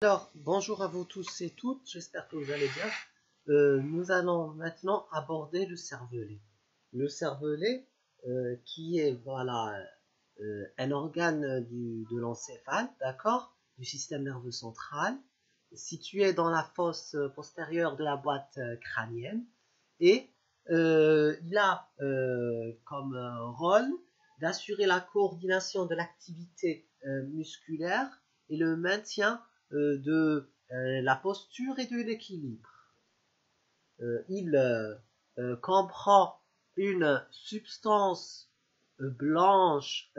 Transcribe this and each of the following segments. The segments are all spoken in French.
Alors, bonjour à vous tous et toutes, j'espère que vous allez bien. Nous allons maintenant aborder le cervelet. Le cervelet, qui est un organe de l'encéphale, d'accord, du système nerveux central, situé dans la fosse postérieure de la boîte crânienne, et il a comme rôle d'assurer la coordination de l'activité musculaire et le maintien de la posture et de l'équilibre. Il comprend une substance blanche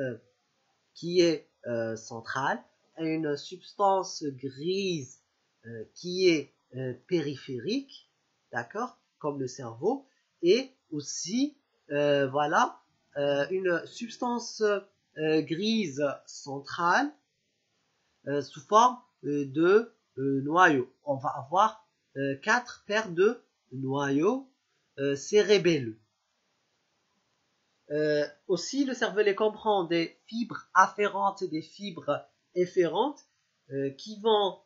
qui est centrale et une substance grise qui est périphérique, d'accord, comme le cerveau, et aussi une substance grise centrale sous forme de noyaux. On va avoir 4 paires de noyaux cérébelleux. Aussi, le cervelet comprend des fibres afférentes et des fibres efférentes qui vont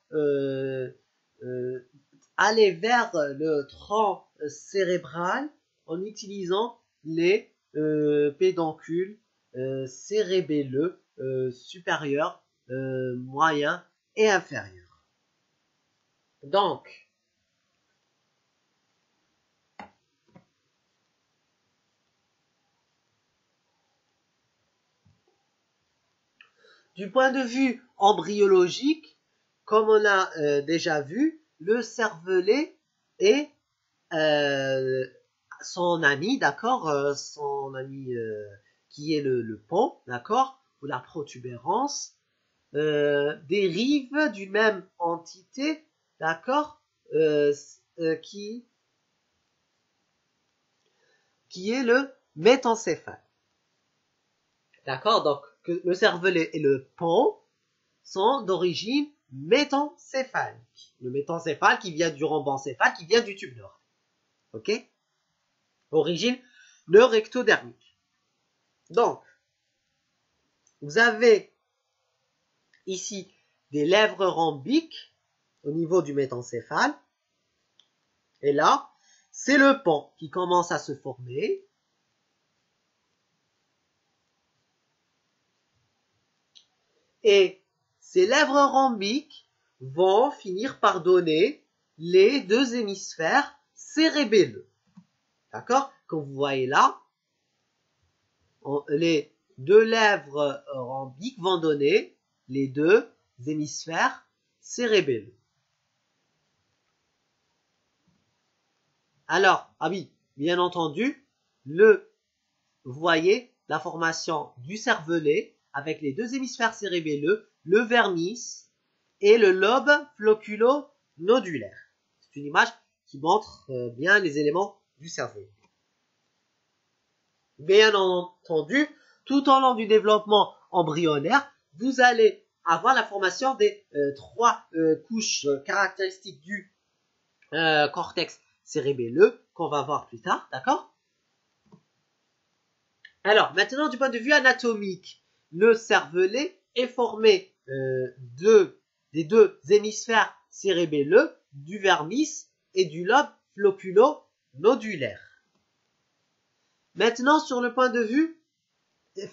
aller vers le tronc cérébral en utilisant les pédoncules cérébelleux supérieurs, moyens et inférieurs. Donc, du point de vue embryologique, comme on a déjà vu, le cervelet est son ami, d'accord, son ami qui est le pont, d'accord, ou la protubérance, dérive d'une même entité, d'accord, qui est le métencéphale. D'accord, donc le cervelet et le pont sont d'origine métencéphalique. Le métencéphale qui vient du rhombencéphale, qui vient du tube neural. Ok? Origine neurectodermique. Donc, vous avez ici des lèvres rhombiques au niveau du métencéphale. Et là, c'est le pont qui commence à se former. Et ces lèvres rhombiques vont finir par donner les deux hémisphères cérébelleux. D'accord? Comme vous voyez là, les deux lèvres rhombiques vont donner les deux hémisphères cérébelleux. Alors, ah oui, bien entendu, vous voyez la formation du cervelet avec les deux hémisphères cérébelleux, le vermis et le lobe floculo-nodulaire. C'est une image qui montre bien les éléments du cerveau. Bien entendu, tout au long du développement embryonnaire, vous allez avoir la formation des trois couches caractéristiques du cortex cérébelleux qu'on va voir plus tard, d'accord? Alors, maintenant, du point de vue anatomique, le cervelet est formé des deux hémisphères cérébelleux, du vermis et du lobe floculo-nodulaire. Maintenant, sur le point de vue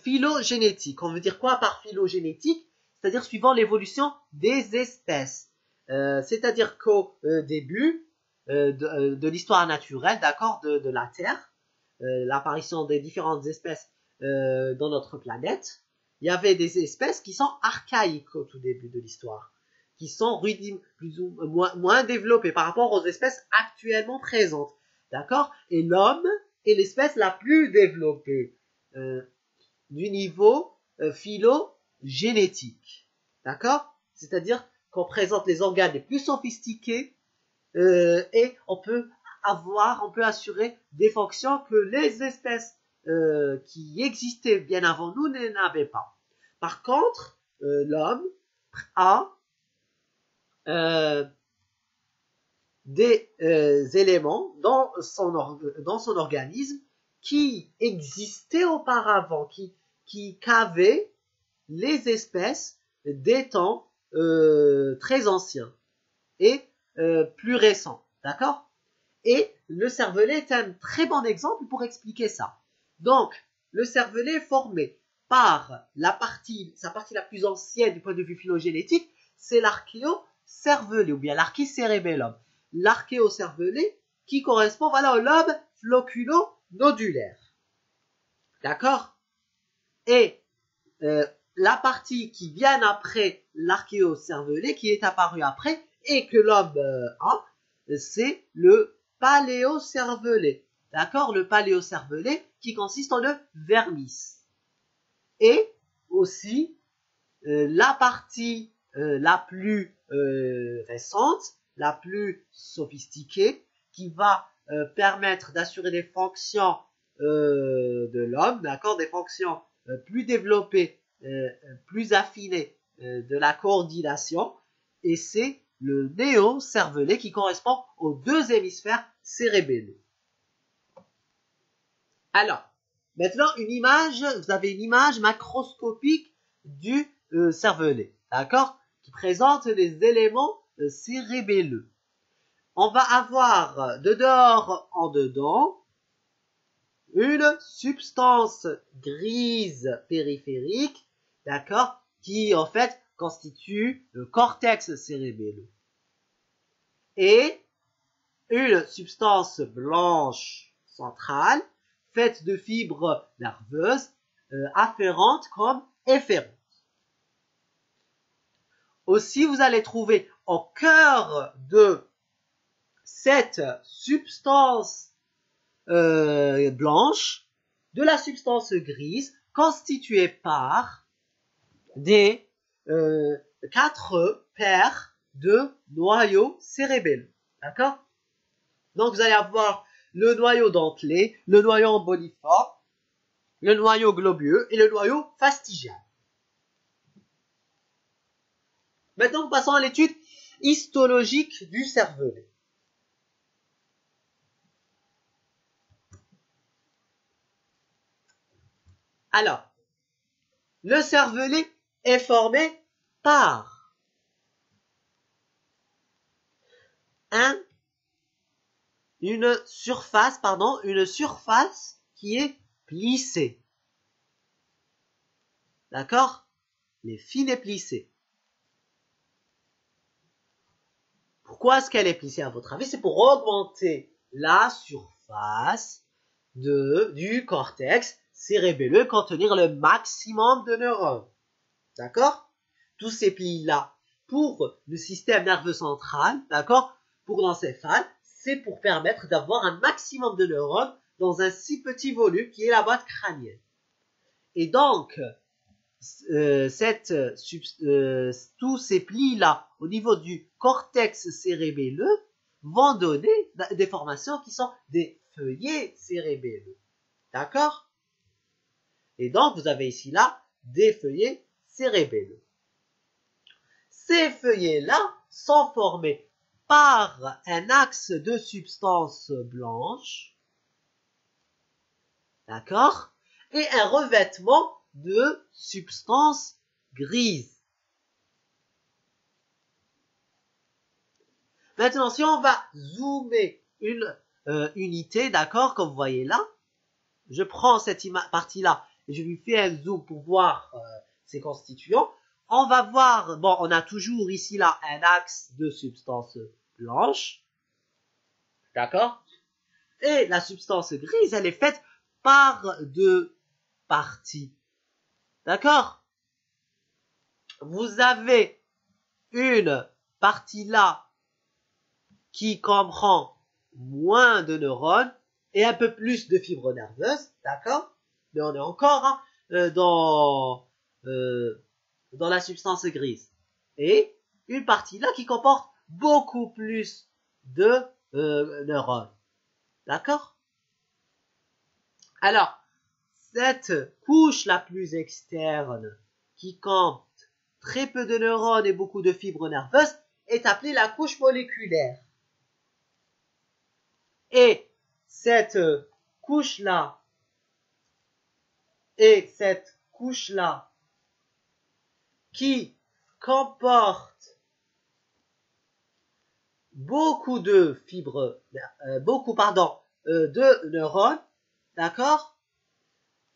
phylogénétique, on veut dire quoi par phylogénétique? C'est-à-dire suivant l'évolution des espèces. C'est-à-dire qu'au début de l'histoire naturelle, d'accord, de la Terre, l'apparition des différentes espèces dans notre planète, il y avait des espèces qui sont archaïques au tout début de l'histoire, qui sont plus ou moins développées par rapport aux espèces actuellement présentes, d'accord? Et l'homme est l'espèce la plus développée du niveau phylogénétique, d'accord? C'est-à-dire qu'on présente les organes les plus sophistiqués et on peut assurer des fonctions que les espèces qui existaient bien avant nous n'avaient pas. Par contre, l'homme a des éléments dans son organisme qui existaient auparavant, qui qu'avaient les espèces des temps très anciens et plus récents, d'accord? Et le cervelet est un très bon exemple pour expliquer ça. Donc, le cervelet est formé par sa partie la plus ancienne du point de vue phylogénétique, c'est l'archéocervelet ou bien l'archicérébellum. L'archéocervelet qui correspond voilà, au lobe floculo-nodulaire. D'accord? Et la partie qui vient après l'archéocervelet, qui est apparue après, et que l'homme a, c'est le paléocervelet. D'accord? Le paléocervelet qui consiste en le vermis. Et aussi, la partie la plus récente, la plus sophistiquée, qui va permettre d'assurer des fonctions de l'homme, d'accord, des fonctions plus développées, plus affinées de la coordination, et c'est le néocervelet qui correspond aux deux hémisphères cérébelleux. Alors, maintenant, vous avez une image macroscopique du cervelet, d'accord, qui présente les éléments cérébelleux. On va avoir de dehors en dedans une substance grise périphérique, d'accord, qui en fait constitue le cortex cérébelleux. Et une substance blanche centrale faite de fibres nerveuses afférentes comme efférentes. Aussi, vous allez trouver au cœur de cette substance blanche de la substance grise constituée par des 4 paires de noyaux cérébelleux. D'accord? Donc vous allez avoir le noyau dentelé, le noyau emboliforme, le noyau globuleux et le noyau fastigial. Maintenant, passons à l'étude histologique du cervelet. Alors, le cervelet est formé par une surface qui est plissée. D'accord? Les fines et plissées. Pourquoi est-ce qu'elle est plissée à votre avis? C'est pour augmenter la surface du cortex cérébelleux, contenir le maximum de neurones. D'accord? Tous ces plis-là, pour le système nerveux central, d'accord? Pour l'encéphale, c'est pour permettre d'avoir un maximum de neurones dans un si petit volume qui est la boîte crânienne. Et donc, tous ces plis-là au niveau du cortex cérébelleux vont donner des formations qui sont des feuillets cérébelleux. D'accord? Et donc, vous avez ici là des feuillets cérébelleux. Ces feuillets-là sont formés par un axe de substance blanche, d'accord, et un revêtement de substance grise. Maintenant, si on va zoomer une unité, d'accord, comme vous voyez là, je prends cette partie-là et je lui fais un zoom pour voir ses constituants. On va voir, bon, on a toujours ici là un axe de substance blanche, d'accord, et la substance grise, elle est faite par 2 parties, d'accord. Vous avez une partie là qui comprend moins de neurones et un peu plus de fibres nerveuses, d'accord, mais on est encore dans la substance grise. Et une partie là qui comporte beaucoup plus de neurones. D'accord? Alors, cette couche la plus externe qui compte très peu de neurones et beaucoup de fibres nerveuses est appelée la couche moléculaire. Et cette couche-là qui comporte beaucoup de fibres, de neurones, d'accord,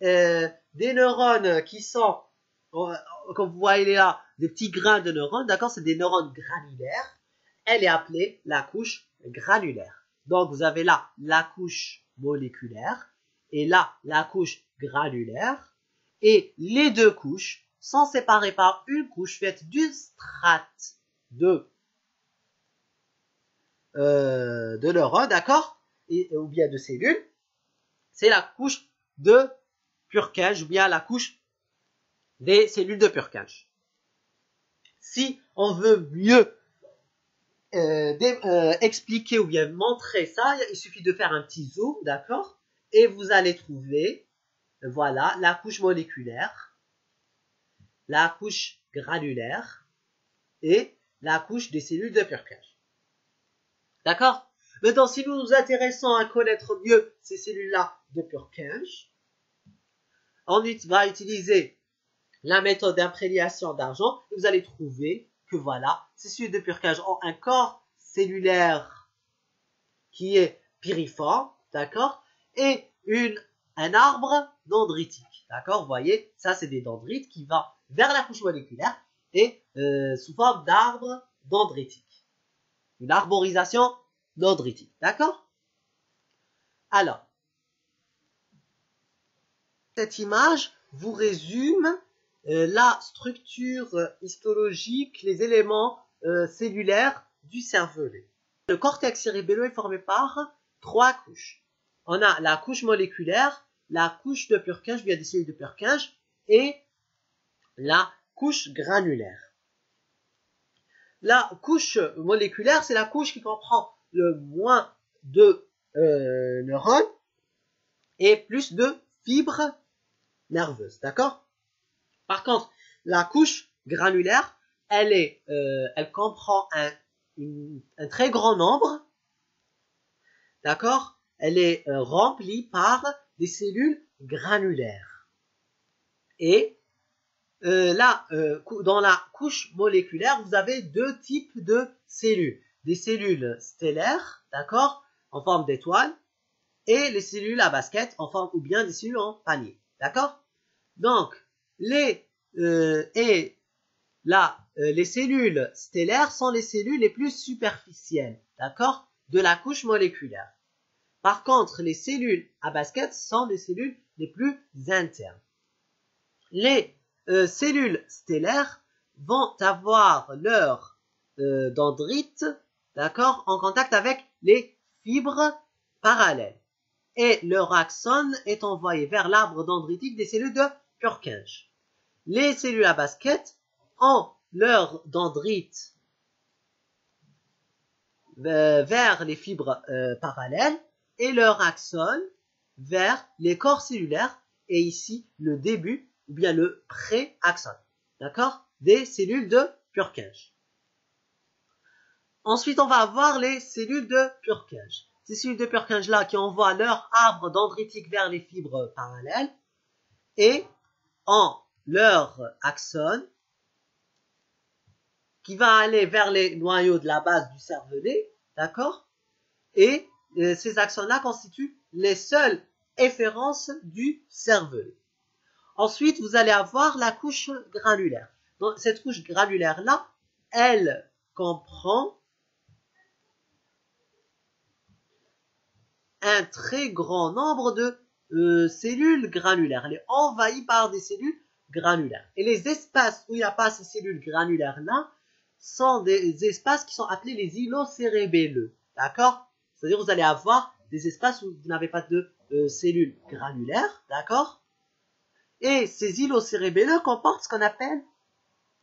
des neurones qui sont, comme vous voyez là, des petits grains de neurones, d'accord, c'est des neurones granulaires. Elle est appelée la couche granulaire. Donc vous avez là la couche moléculaire et là la couche granulaire, et les deux couches sont séparées par une couche faite d'une strate de neurones, d'accord, ou bien de cellules. C'est la couche de Purkinje, ou bien la couche des cellules de Purkinje. Si on veut mieux expliquer ou bien montrer ça, il suffit de faire un petit zoom, d'accord, et vous allez trouver, voilà, la couche moléculaire, la couche granulaire et la couche des cellules de Purkinje. D'accord? Maintenant, si nous nous intéressons à connaître mieux ces cellules-là de Purkinje, on va utiliser la méthode d'imprégnation d'argent, et vous allez trouver que voilà, ces cellules de Purkinje ont un corps cellulaire qui est piriforme, d'accord, et un arbre dendritique, d'accord, vous voyez, ça c'est des dendrites qui vont vers la couche moléculaire et sous forme d'arbre dendritique, une arborisation dendritique, d'accord. Alors, cette image vous résume la structure histologique, les éléments cellulaires du cervelet. Le cortex cérébelleux est formé par 3 couches. On a la couche moléculaire, la couche de Purkinje, via des cellules de Purkinje, et la couche granulaire. La couche moléculaire, c'est la couche qui comprend le moins de neurones et plus de fibres nerveuses, d'accord? Par contre, la couche granulaire, elle comprend un très grand nombre, d'accord? Elle est remplie par des cellules granulaires. Et là, dans la couche moléculaire, vous avez 2 types de cellules. Des cellules stellaires, d'accord, en forme d'étoile, et les cellules à basket en forme, ou bien des cellules en panier, d'accord. Donc les cellules stellaires sont les cellules les plus superficielles, d'accord, de la couche moléculaire. Par contre, les cellules à basket sont les cellules les plus internes. Les cellules stellaires vont avoir leur dendrite, d'accord, en contact avec les fibres parallèles. Et leur axone est envoyé vers l'arbre dendritique des cellules de Purkinje. Les cellules à basket ont leur dendrite vers les fibres parallèles et leur axone vers les corps cellulaires, et ici le début ou bien le pré-axone, d'accord, des cellules de Purkinje. Ensuite, on va avoir les cellules de Purkinje. Ces cellules de Purkinje là qui envoient leur arbre dendritique vers les fibres parallèles et ont leur axone qui va aller vers les noyaux de la base du cervelet, d'accord, et ces axones-là constituent les seules efférences du cervelet. Ensuite, vous allez avoir la couche granulaire. Donc, cette couche granulaire-là, elle comprend un très grand nombre de cellules granulaires. Elle est envahie par des cellules granulaires. Et les espaces où il n'y a pas ces cellules granulaires-là sont des espaces qui sont appelés les îlots cérébelleux. D'accord? C'est-à-dire vous allez avoir des espaces où vous n'avez pas de cellules granulaires. D'accord? Et ces îlots cérébelleux comportent ce qu'on appelle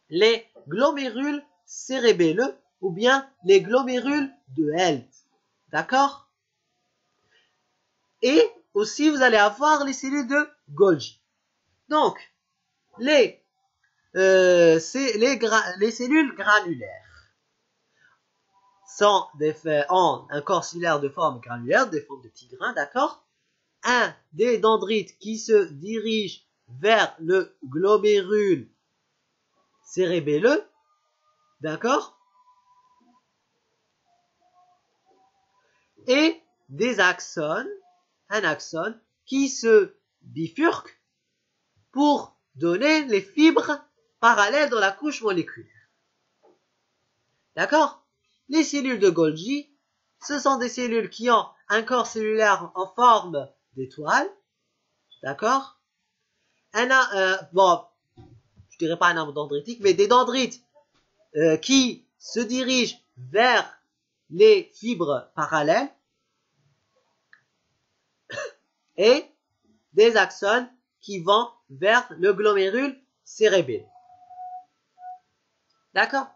les glomérules cérébelleux ou bien les glomérules de Held. D'accord? Et aussi, vous allez avoir les cellules de Golgi. Donc, les cellules granulaires ont un corps cellulaire de forme granulaire, des formes de petits grains, d'accord? Un des dendrites qui se dirige vers le glomérule cérébelleux, d'accord? et des axones, un axone qui se bifurque pour donner les fibres parallèles dans la couche moléculaire. D'accord? Les cellules de Golgi, ce sont des cellules qui ont un corps cellulaire en forme d'étoile. D'accord? Bon, je dirais pas un arbre dendritique, mais des dendrites qui se dirigent vers les fibres parallèles et des axones qui vont vers le glomérule cérébelleux. D'accord?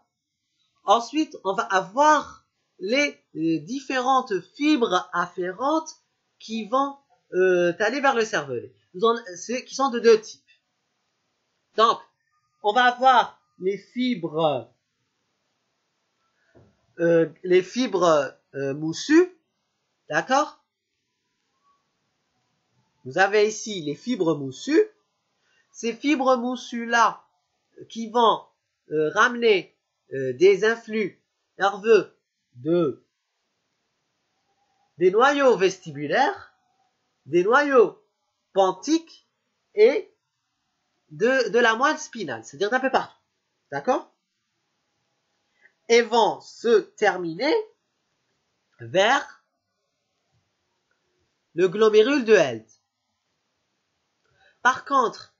Ensuite, on va avoir les différentes fibres afférentes qui vont aller vers le cervelet, qui sont de deux types. Donc, on va avoir les fibres moussues, d'accord? Vous avez ici les fibres moussues. Ces fibres moussues-là qui vont ramener des influx nerveux des noyaux vestibulaires, des noyaux pontiques et de la moelle spinale, c'est-à-dire d'un peu partout. D'accord? Et vont se terminer vers le glomérule de Held. Par contre,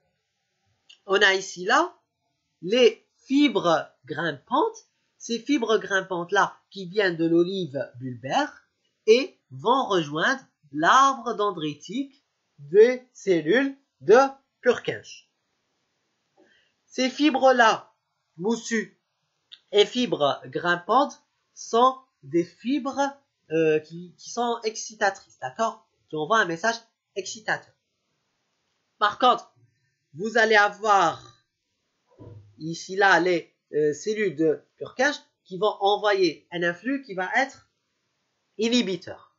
on a ici là les fibres grimpantes, ces fibres grimpantes-là qui viennent de l'olive bulbaire et vont rejoindre l'arbre dendritique des cellules de Purkinje. Ces fibres-là, moussues et fibres grimpantes, sont des fibres qui sont excitatrices, d'accord? Qui envoient un message excitateur. Par contre, vous allez avoir ici là les cellules de Purkinje qui vont envoyer un influx qui va être inhibiteur.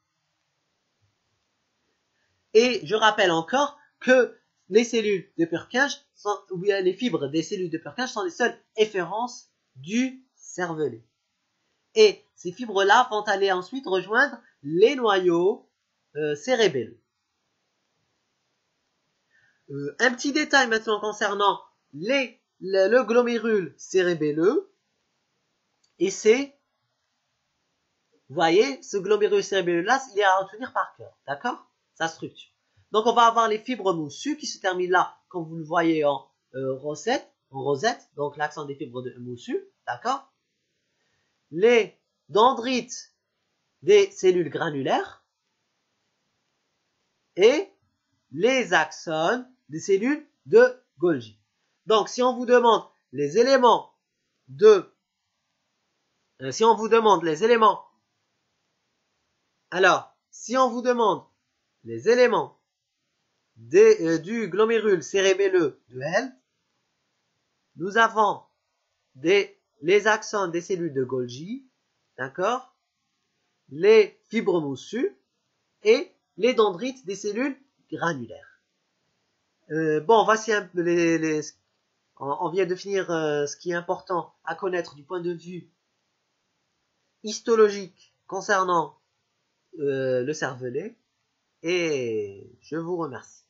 Et je rappelle encore que les cellules de Purkinje ou bien les fibres des cellules de Purkinje sont les seules efférences du cervelet. Et ces fibres-là vont aller ensuite rejoindre les noyaux cérébelleux. Un petit détail maintenant concernant le glomérule cérébelleux, et c'est, vous voyez, ce glomérule cérébelleux-là, il est à retenir par cœur, d'accord? Sa structure. Donc on va avoir les fibres moussues qui se terminent là, comme vous le voyez en rosette, donc l'accent des fibres moussues, d'accord? Les dendrites des cellules granulaires et les axones des cellules de Golgi. Donc si on vous demande les éléments si on vous demande les éléments du glomérule cérébelleux de Held, nous avons les axones des cellules de Golgi, d'accord, les fibres moussues et les dendrites des cellules granulaires. Bon, voici un peu on vient de finir ce qui est important à connaître du point de vue histologique concernant le cervelet, et je vous remercie.